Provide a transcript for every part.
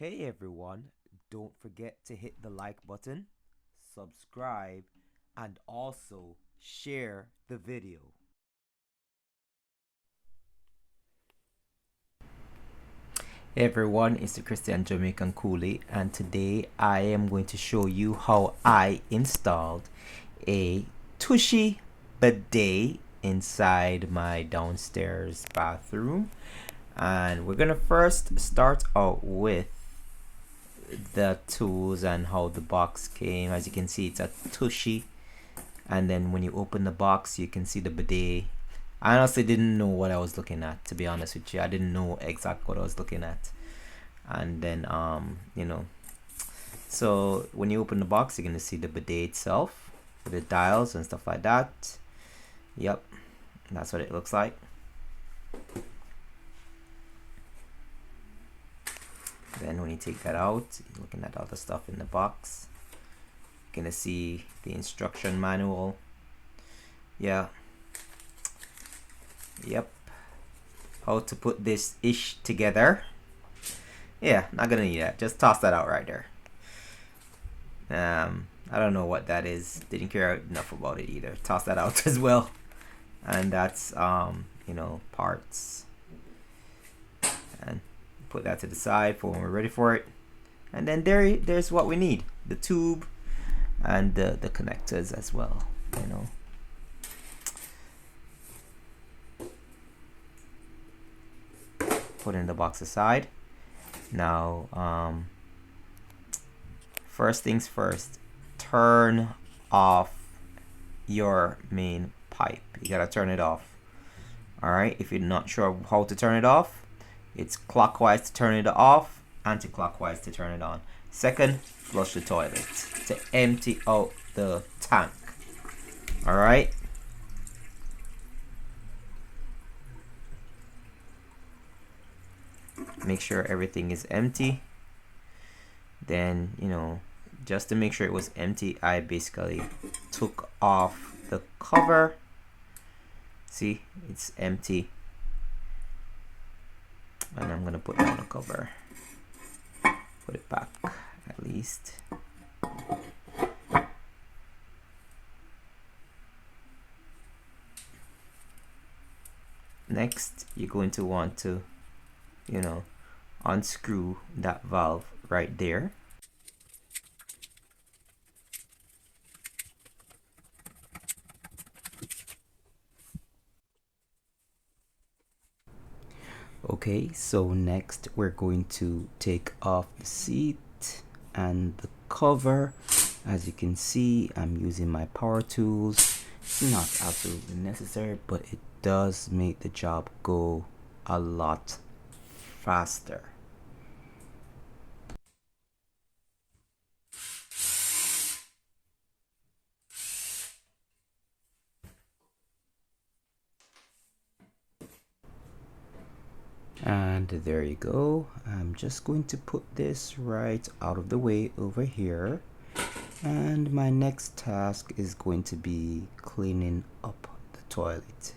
Hey everyone, don't forget to hit the like button, subscribe, and also share the video. Hey everyone, it's the Christian Jamaican Coolie, and today I am going to show you how I installed a Tushy bidet inside my downstairs bathroom. And we're gonna first start out with the tools and how the box came. As you can see, it's a Tushy, and then when you open the box you can see the bidet. I honestly didn't know what I was looking at, to be honest with you. I didn't know exactly what I was looking at. And then so when you open the box you're gonna see the bidet itself with the dials and stuff like that. Yep, that's what it looks like. Then when you take that out, you're looking at all the stuff in the box. You're gonna see the instruction manual. Yeah, yep, how to put this ish together. Yeah, not gonna need that, just toss that out right there. I don't know what that is, didn't care enough about it either. Toss that out as well. And that's parts, and put that to the side for when we're ready for it. And then there's what we need, the tube and the connectors as well, put in the box aside. Now first things first, turn off your main pipe. You gotta turn it off. All right, if you're not sure how to turn it off, it's clockwise to turn it off, anti-clockwise to turn it on. Second, flush the toilet to empty out the tank. All right, make sure everything is empty. Then just to make sure it was empty, I basically took off the cover. See, it's empty, and I'm gonna put down the cover, put it back at least. Next, you're going to want to unscrew that valve right there. Okay, so next we're going to take off the seat and the cover. As you can see, I'm using my power tools. It's not absolutely necessary, but it does make the job go a lot faster. And there you go. I'm just going to put this right out of the way over here, and my next task is going to be cleaning up the toilet.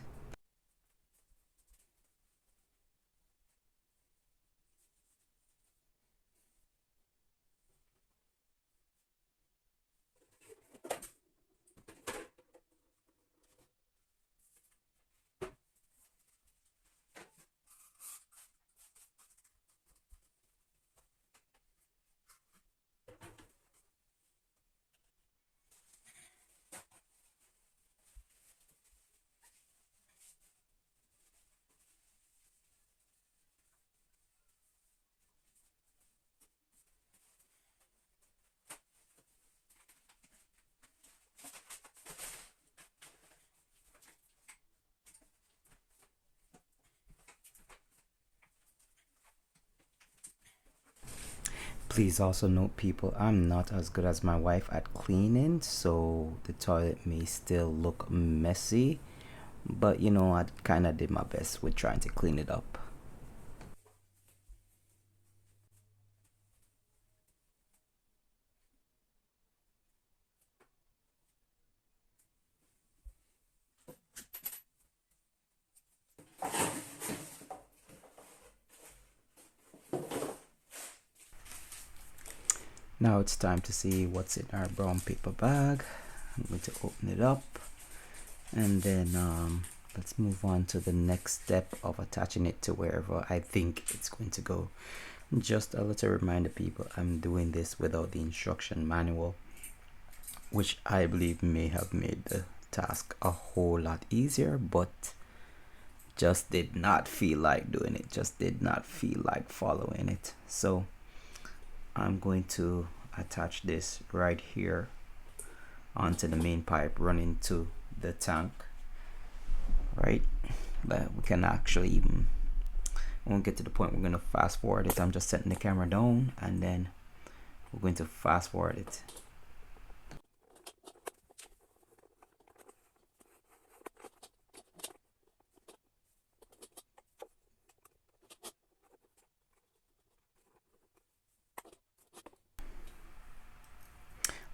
Please also note, people, I'm not as good as my wife at cleaning, so the toilet may still look messy, but I kind of did my best with trying to clean it up. Now it's time to see what's in our brown paper bag. I'm going to open it up, and then let's move on to the next step of attaching it to wherever I think it's going to go. Just a little reminder, people, I'm doing this without the instruction manual, which I believe may have made the task a whole lot easier, but just did not feel like doing it, just did not feel like following it. So I'm going to attach this right here onto the main pipe running to the tank, right? But we can actually even, when we get to the point, we're going to fast forward it. I'm just setting the camera down, and then we're going to fast forward it.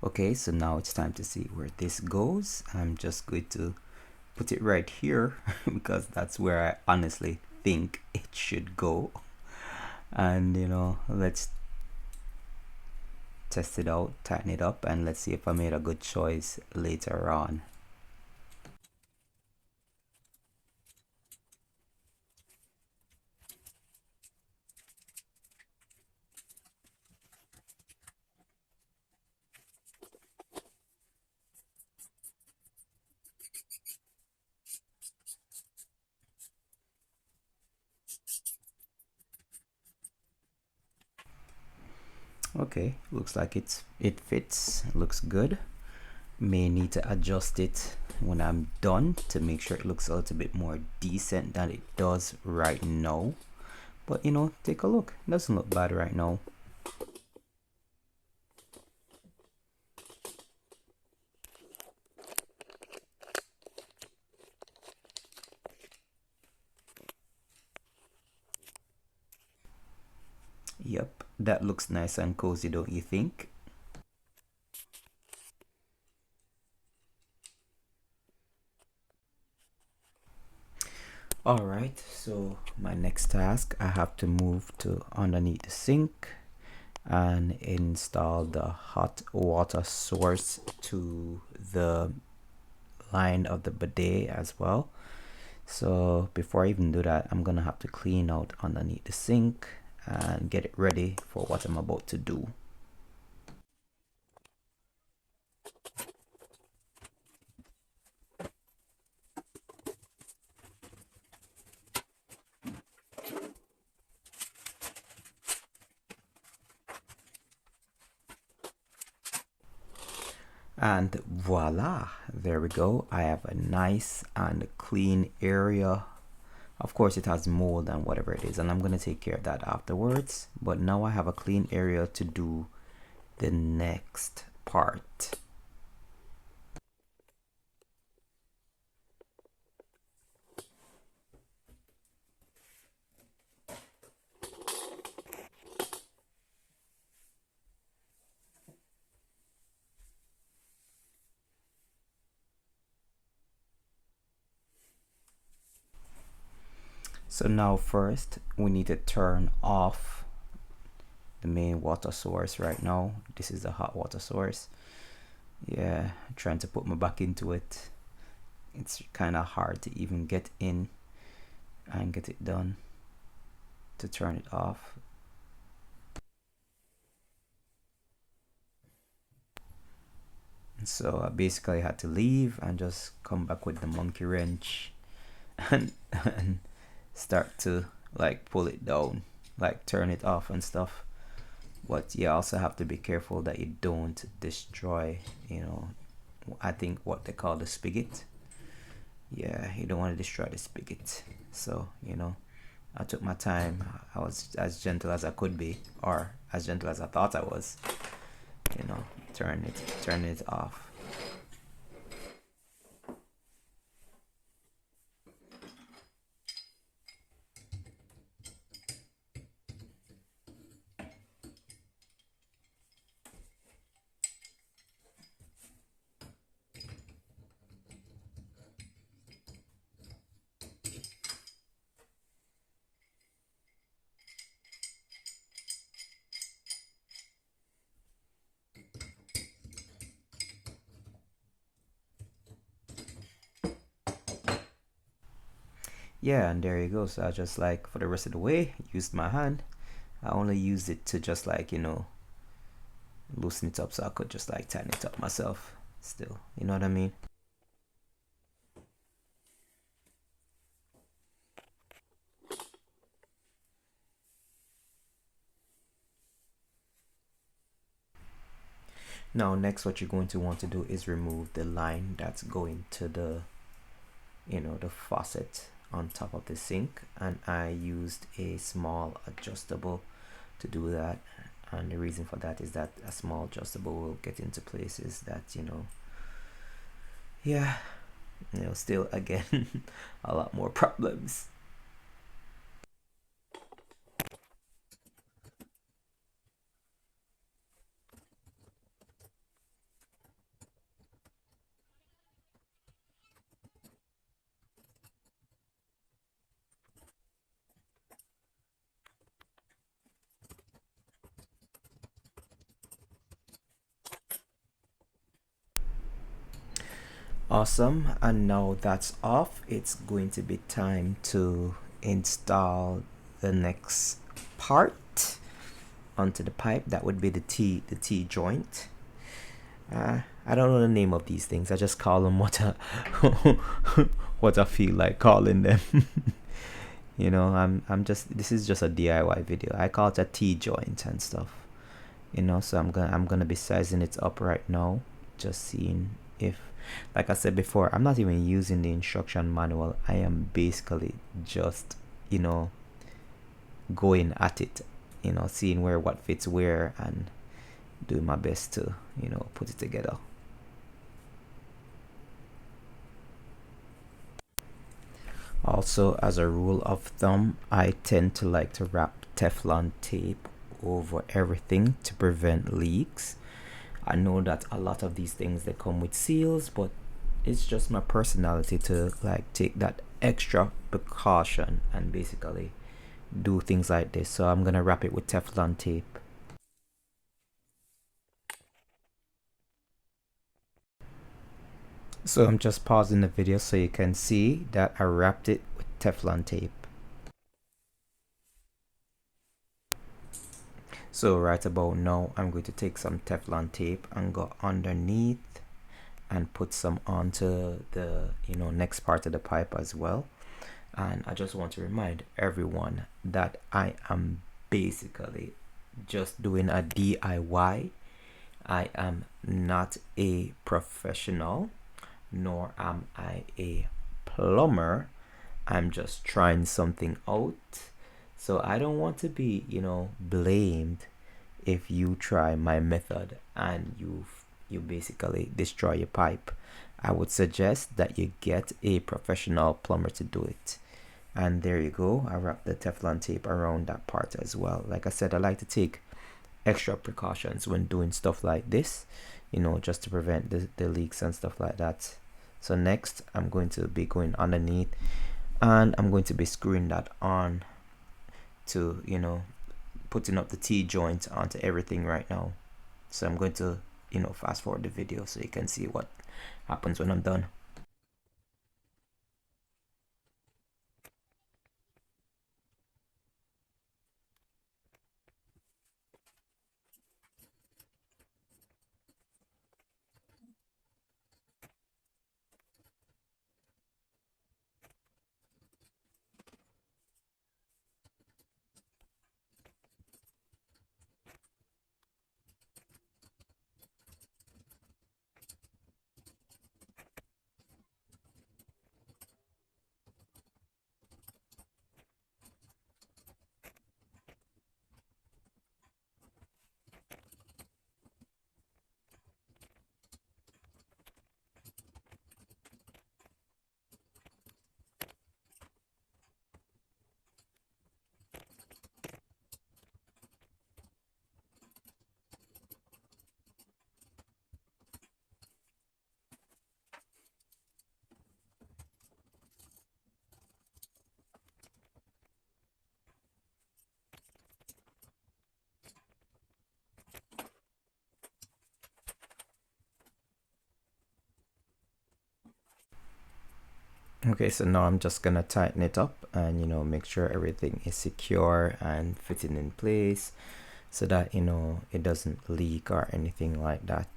Okay, so now it's time to see where this goes. I'm just going to put it right here because that's where I honestly think it should go. And you know, let's test it out, tighten it up, and let's see if I made a good choice later on. Okay, looks like it fits, looks good. May need to adjust it when I'm done to make sure it looks a little bit more decent than it does right now. But you know, take a look, it doesn't look bad right now. Yep, that looks nice and cozy, don't you think? Alright, so my next task, I have to move to underneath the sink and install the hot water source to the line of the bidet as well. So before I even do that, I'm gonna have to clean out underneath the sink and get it ready for what I'm about to do. And voila, there we go. I have a nice and clean area. Of course it has mold and whatever it is, and I'm going to take care of that afterwards, but now I have a clean area to do the next part. So now first we need to turn off the main water source right now. This is the hot water source. Yeah, I'm trying to put my back into it. It's kind of hard to even get in and get it done to turn it off. So I basically had to leave and just come back with the monkey wrench and start to like pull it down, like turn it off and stuff. But you also have to be careful that you don't destroy, you know, I think what they call the spigot. Yeah, you don't want to destroy the spigot. So you know, I took my time. I was as gentle as I could be, or as gentle as I thought I was, you know, turn it off. yeah, and there you go. So I just like for the rest of the way used my hand. I only used it to just like, loosen it up so I could just like tighten it up myself still. You know what I mean? Now next what you're going to want to do is remove the line that's going to the faucet on top of the sink, and I used a small adjustable to do that. And the reason for that is that a small adjustable will get into places that yeah, still again a lot more problems. Awesome, and now that's off, it's going to be time to install the next part onto the pipe. That would be the T joint. I don't know the name of these things. I just call them what I what I feel like calling them. I'm just, this is just a DIY video. I call it a T joint and stuff. So I'm gonna be sizing it up right now, just seeing if, like I said before, I'm not even using the instruction manual. I am basically just going at it, seeing where what fits where and doing my best to put it together. Also, as a rule of thumb, I tend to like to wrap Teflon tape over everything to prevent leaks. I know that a lot of these things they come with seals, but it's just my personality to like take that extra precaution and basically do things like this. So I'm gonna wrap it with Teflon tape. So I'm just pausing the video so you can see that I wrapped it with Teflon tape. So right about now, I'm going to take some Teflon tape and go underneath and put some onto the next part of the pipe as well. And I just want to remind everyone that I am basically just doing a DIY. I am not a professional, nor am I a plumber. I'm just trying something out. So I don't want to be, blamed if you try my method and you basically destroy your pipe. I would suggest that you get a professional plumber to do it. And there you go. I wrap the Teflon tape around that part as well. Like I said, I like to take extra precautions when doing stuff like this, just to prevent the leaks and stuff like that. So next, I'm going to be going underneath and I'm going to be screwing that on to, putting up the T joint onto everything right now. So I'm going to, fast forward the video so you can see what happens when I'm done. Okay, so now I'm just gonna tighten it up and make sure everything is secure and fitting in place so that it doesn't leak or anything like that.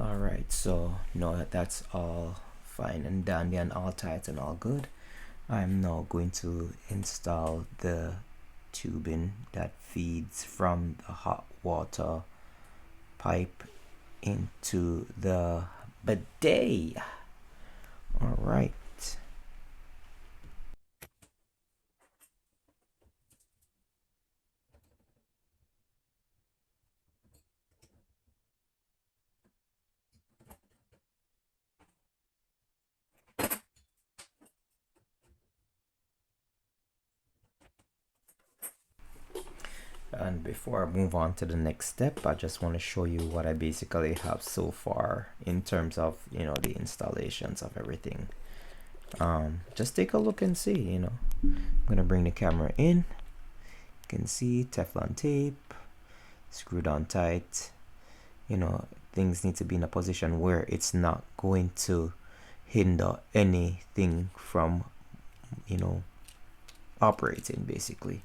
All right, so now that that's all fine and dandy and all tight and all good, I'm now going to install the tubing that feeds from the hot water pipe into the bidet. All right. And before I move on to the next step, I just want to show you what I basically have so far in terms of the installations of everything. Just take a look and see. I'm gonna bring the camera in. You can see Teflon tape screwed on tight. Things need to be in a position where it's not going to hinder anything from operating basically.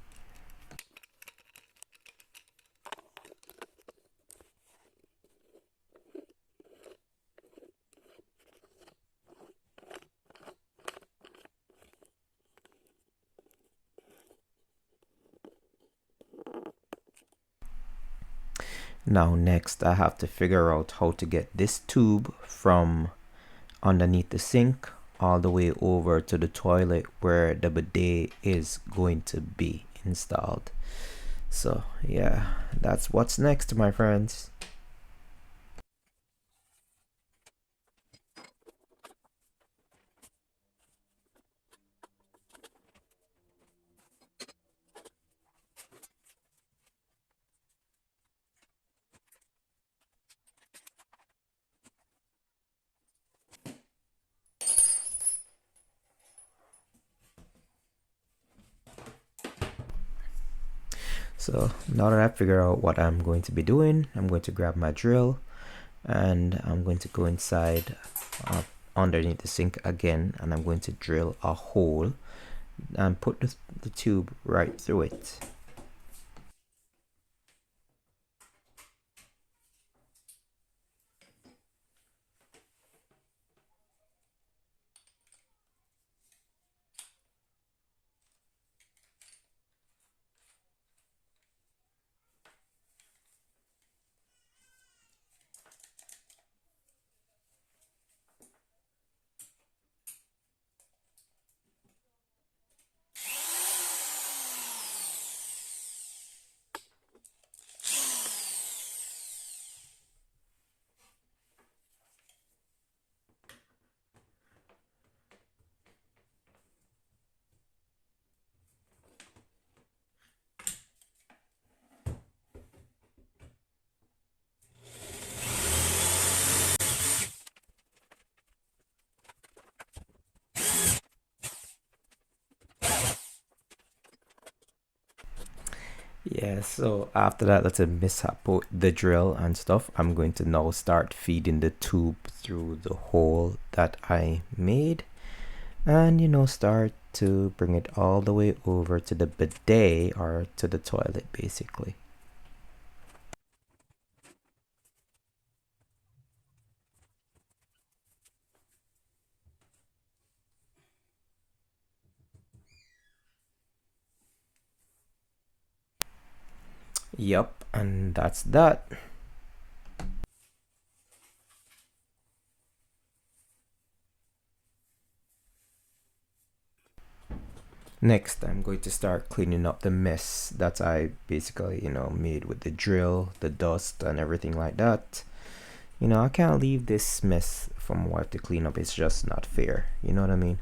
Now next I have to figure out how to get this tube from underneath the sink all the way over to the toilet where the bidet is going to be installed. So yeah, that's what's next, my friends. So now that I figure out what I'm going to be doing, I'm going to grab my drill and I'm going to go inside underneath the sink again, and I'm going to drill a hole and put the tube right through it. Yeah, so after that little mishap with the drill and stuff, I'm going to now start feeding the tube through the hole that I made, and start to bring it all the way over to the bidet or to the toilet basically. Yup, and that's that. Next, I'm going to start cleaning up the mess that I basically, made with the drill, the dust, and everything like that. I can't leave this mess for my wife to clean up. It's just not fair. You know what I mean?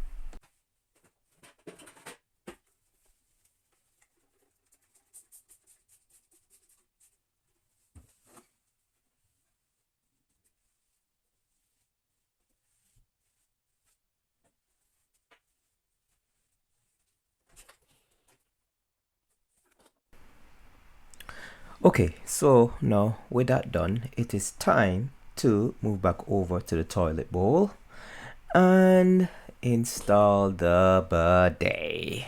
Okay, so now with that done, it is time to move back over to the toilet bowl and install the bidet.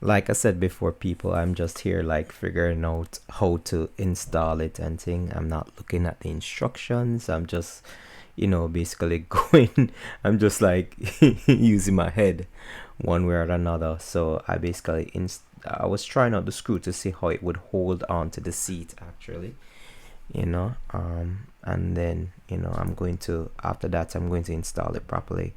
Like I said before, people, I'm just here like figuring out how to install it and thing. I'm not looking at the instructions. I'm just, basically going. I'm just like using my head one way or another. So I basically I was trying out the screw to see how it would hold on to the seat actually. And then I'm going to, after that, I'm going to install it properly.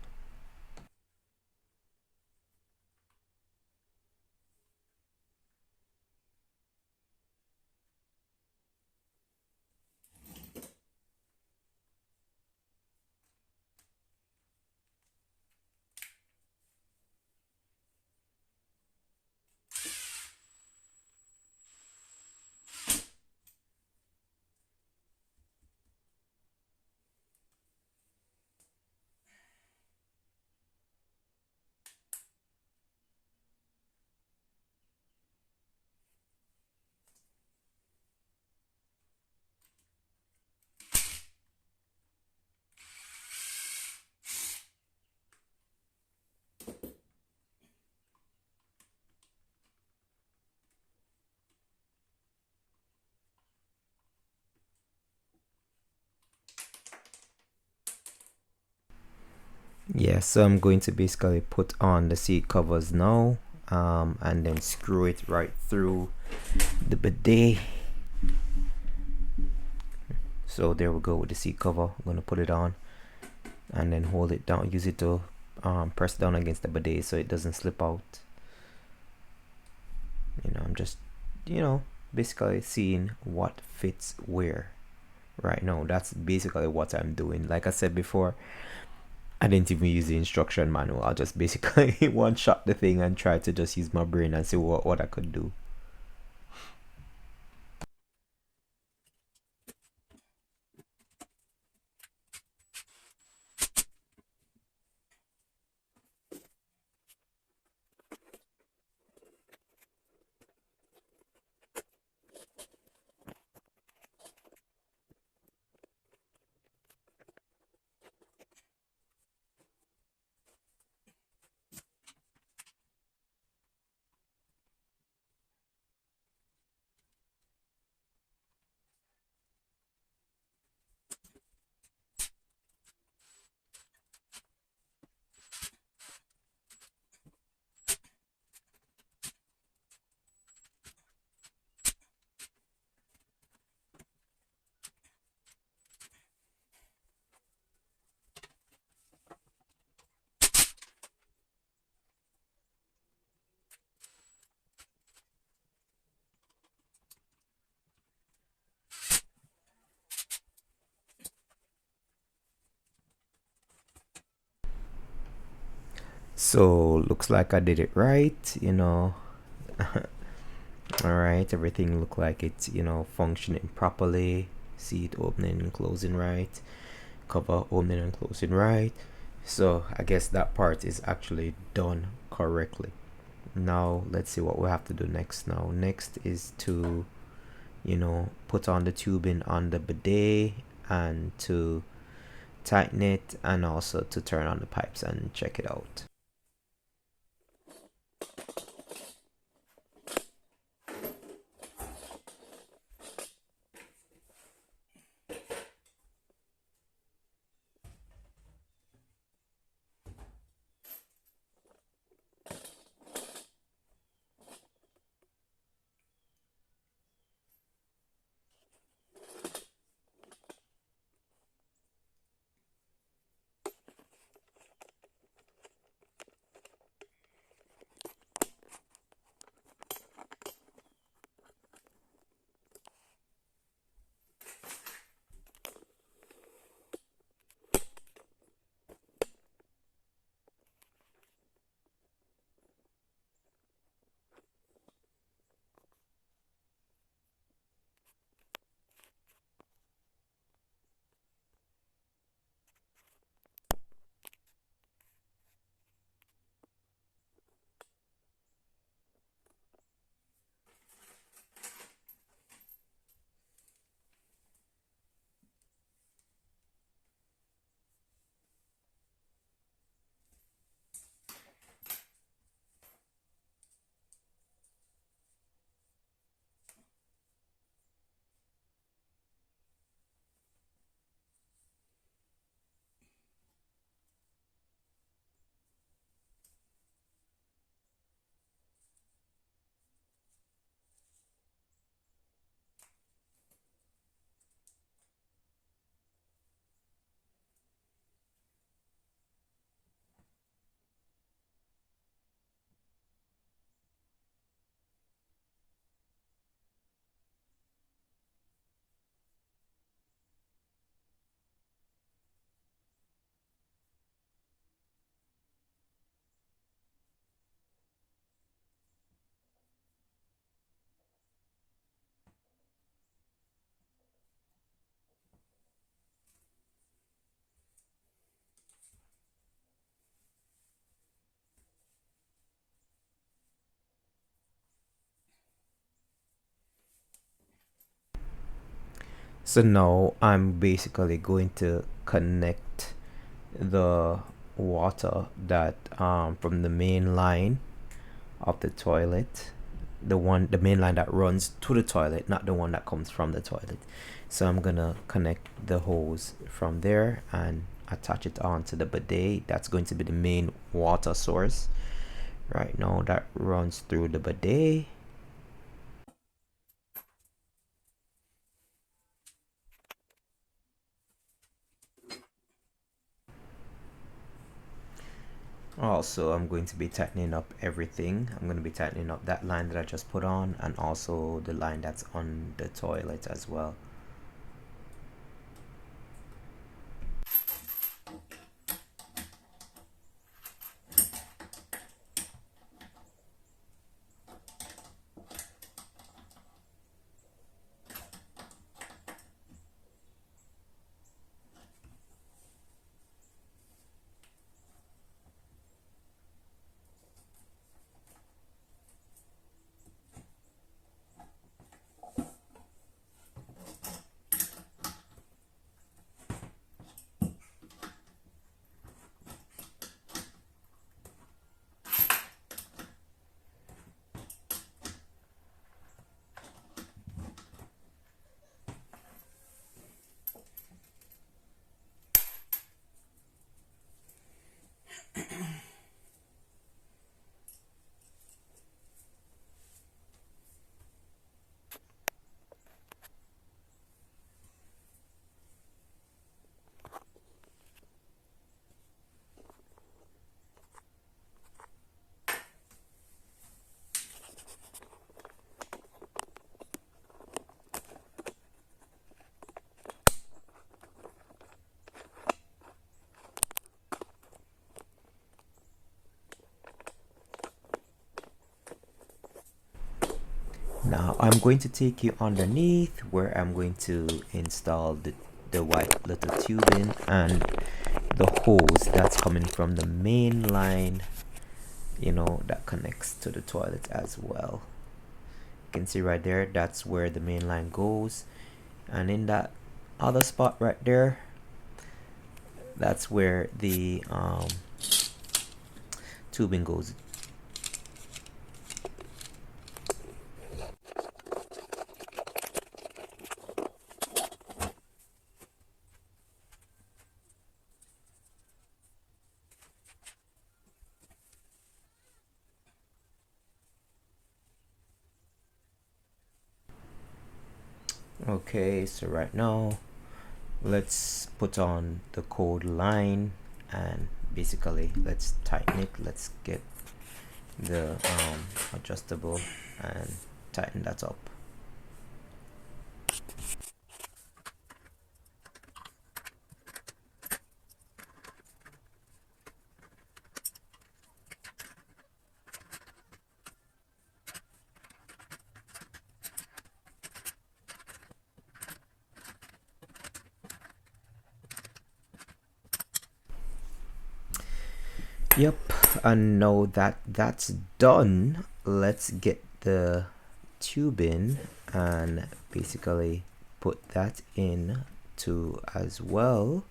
Yeah, so I'm going to basically put on the seat covers now, and then screw it right through the bidet. So there we go with the seat cover. I'm going to put it on and then hold it down, use it to press down against the bidet so it doesn't slip out. I'm just, basically seeing what fits where right now. That's basically what I'm doing. Like I said before, I didn't even use the instruction manual. I just basically one shot the thing and try to just use my brain and see what I could do. So looks like I did it right, you know. All right, everything look like it's, you know, functioning properly. See it opening and closing right, cover opening and closing right. So I guess that part is actually done correctly. Now let's see what we have to do next. Now next is to, you know, put on the tubing on the bidet and to tighten it, and also to turn on the pipes and check it out. So now I'm basically going to connect the water that from the main line of the toilet, the main line that runs to the toilet, not the one that comes from the toilet. So I'm gonna connect the hose from there and attach it onto the bidet. That's going to be the main water source right now that runs through the bidet. Also, I'm going to be tightening up everything. I'm going to be tightening up that line that I just put on, and also the line that's on the toilet as well. I'm going to take you underneath where I'm going to install the white little tubing and the hose that's coming from the main line, you know, that connects to the toilet as well. You can see right there, that's where the main line goes, and in that other spot right there, that's where the tubing goes. Okay, so right now let's put on the code line and basically let's tighten it. Let's get the adjustable and tighten that up. Yep, and now that that's done, let's get the tube in and basically put that in too as well.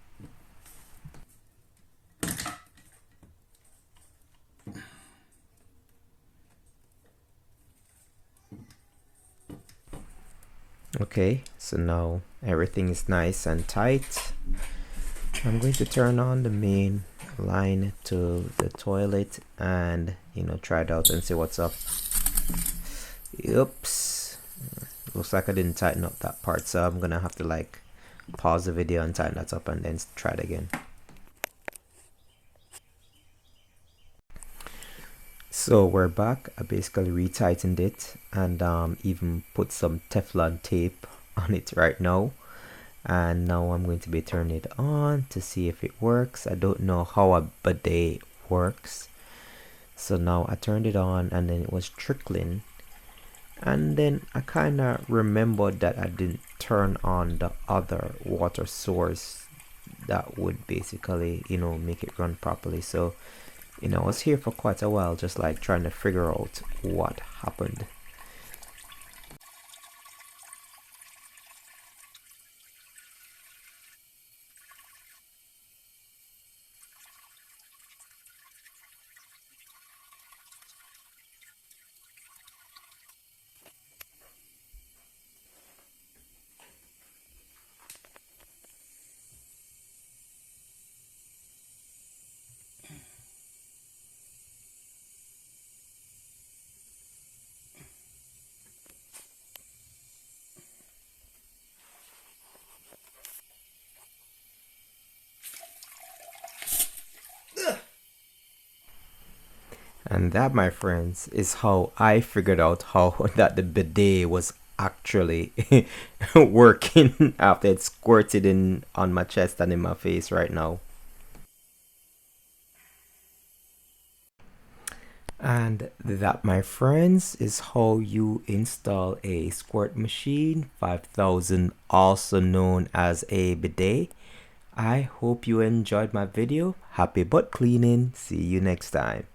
Okay, so now everything is nice and tight. I'm going to turn on the main line to the toilet and, you know, try it out and see what's up. Oops, looks like I didn't tighten up that part, so I'm gonna have to like pause the video and tighten that up and then try it again. So we're back. I basically retightened it and even put some Teflon tape on it right now. And now I'm going to be turning it on to see if it works. I don't know how a bidet works. So now I turned it on and then it was trickling. And then I kind of remembered that I didn't turn on the other water source that would basically, you know, make it run properly. So, you know, I was here for quite a while just like trying to figure out what happened. And that, my friends, is how I figured out how that the bidet was actually working after it squirted in on my chest and in my face right now. And that, my friends, is how you install a squirt machine 5000, also known as a bidet. I hope you enjoyed my video. Happy butt cleaning. See you next time.